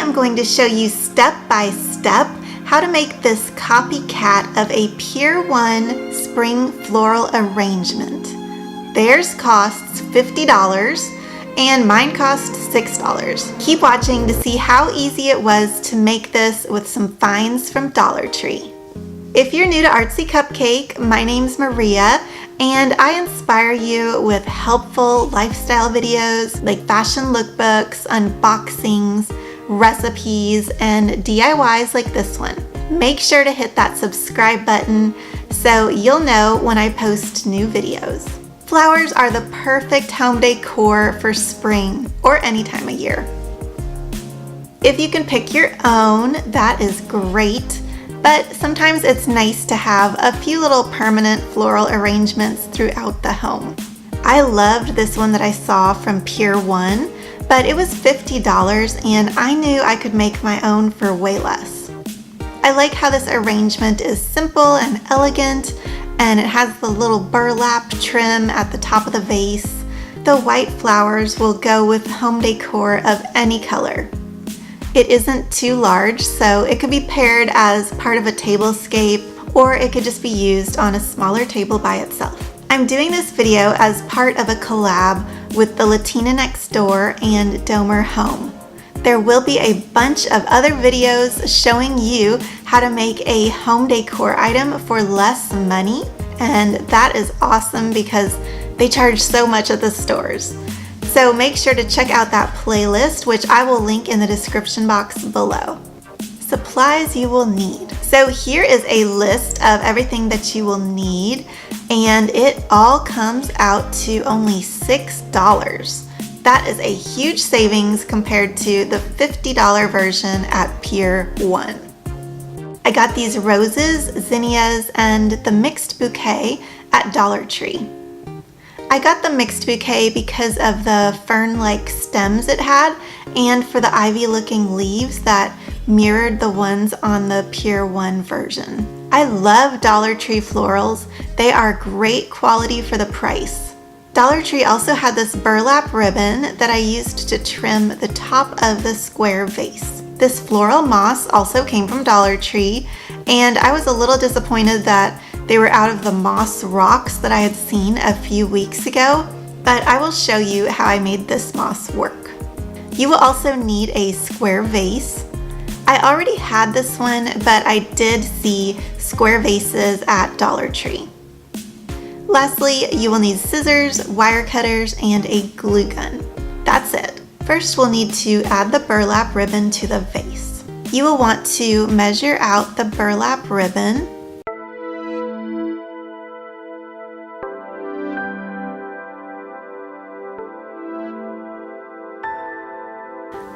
am going to show you step by step how to make this copycat of a Pier 1 spring floral arrangement. Theirs costs $50 and mine costs $6. Keep watching to see how easy it was to make this with some finds from Dollar Tree. If you're new to Artsy Cupcake, my name's Maria, and I inspire you with helpful lifestyle videos like fashion lookbooks, unboxings, recipes, and DIYs like this one. Make sure to hit that subscribe button so you'll know when I post new videos. Flowers are the perfect home decor for spring or any time of year. If you can pick your own, that is great. But sometimes it's nice to have a few little permanent floral arrangements throughout the home. I loved this one that I saw from Pier 1, but it was $50 and I knew I could make my own for way less. I like how this arrangement is simple and elegant, and it has the little burlap trim at the top of the vase. The white flowers will go with home decor of any color. It isn't too large, so it could be paired as part of a tablescape, or it could just be used on a smaller table by itself. I'm doing this video as part of a collab with the Latina next door and Domer Home. There will be a bunch of other videos showing you how to make a home decor item for less money, and that is awesome because they charge so much at the stores. So make sure to check out that playlist, which I will link in the description box below. Supplies you will need. So here is a list of everything that you will need, and it all comes out to only $6. That is a huge savings compared to the $50 version at Pier 1. I got these roses, zinnias, and the mixed bouquet at Dollar Tree. I got the mixed bouquet because of the fern-like stems it had and for the ivy-looking leaves that mirrored the ones on the Pier 1 version. I love Dollar Tree florals. They are great quality for the price. Dollar Tree also had this burlap ribbon that I used to trim the top of the square vase. This floral moss also came from Dollar Tree, and I was a little disappointed that they were out of the moss rocks that I had seen a few weeks ago, but I will show you how I made this moss work. You will also need a square vase. I already had this one, but I did see square vases at Dollar Tree. Lastly, you will need scissors, wire cutters, and a glue gun. That's it. First, we'll need to add the burlap ribbon to the vase. You will want to measure out the burlap ribbon.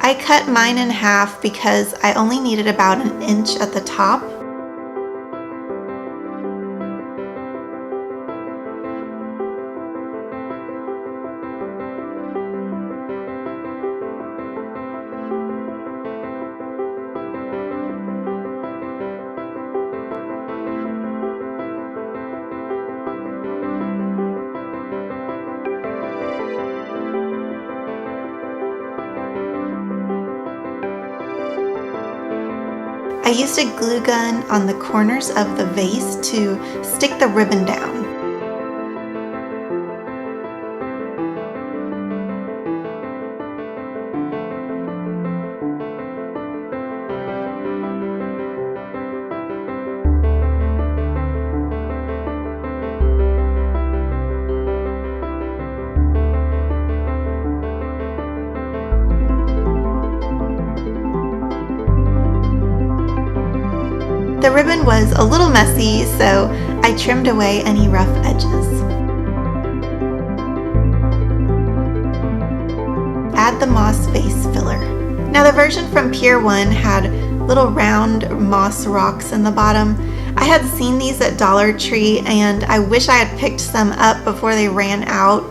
I cut mine in half because I only needed about an inch at the top. I used a glue gun on the corners of the vase to stick the ribbon down. The ribbon was a little messy, so I trimmed away any rough edges. Add the moss vase filler. Now the version from Pier 1 had little round moss rocks in the bottom. I had seen these at Dollar Tree and I wish I had picked some up before they ran out,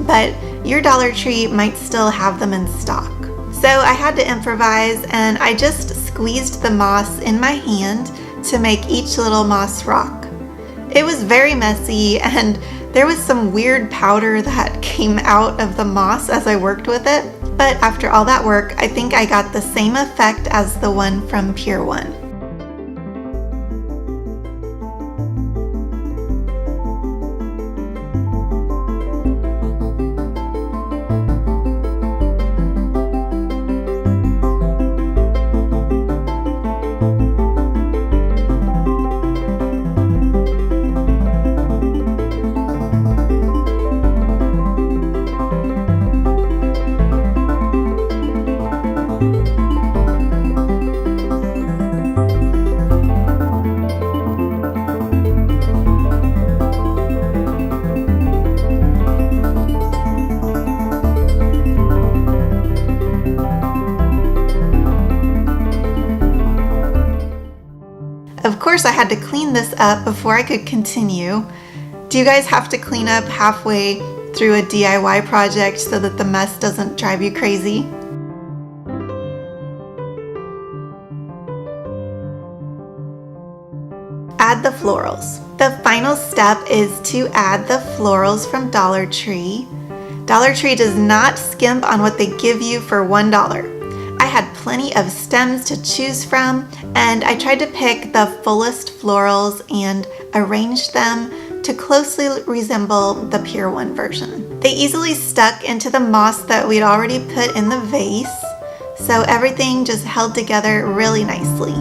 but your Dollar Tree might still have them in stock. So I had to improvise and I just squeezed the moss in my hand to make each little moss rock. It was very messy and there was some weird powder that came out of the moss as I worked with it. but after all that work, I think I got the same effect as the one from Pier 1. Of course, I had to clean this up before I could continue. Do you guys have to clean up halfway through a DIY project so that the mess doesn't drive you crazy? Add the florals. The final step is to add the florals from Dollar Tree. Dollar Tree does not skimp on what they give you for $1. I had plenty of stems to choose from, and I tried to pick the fullest florals and arrange them to closely resemble the Pier 1 version. They easily stuck into the moss that we'd already put in the vase, so everything just held together really nicely.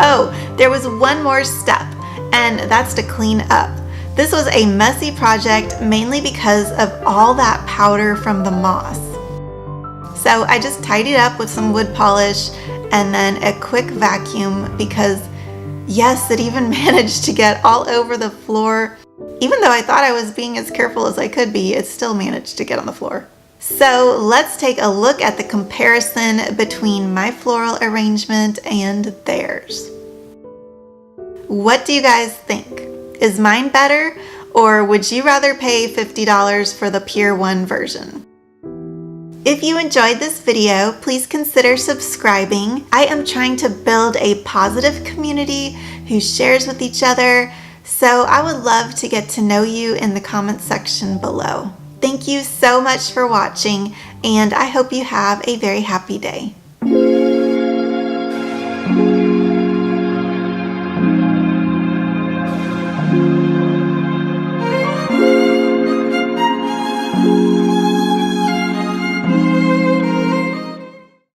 Oh, there was one more step, and that's to clean up. This was a messy project mainly because of all that powder from the moss. So I just tidied up with some wood polish and then a quick vacuum because yes, it even managed to get all over the floor. Even though I thought I was being as careful as I could be, it still managed to get on the floor. So let's take a look at the comparison between my floral arrangement and theirs. What do you guys think? Is mine better, or would you rather pay $50 for the Pier 1 version? If you enjoyed this video, please consider subscribing. I am trying to build a positive community who shares with each other, so I would love to get to know you in the comment section below. Thank you so much for watching, and I hope you have a very happy day.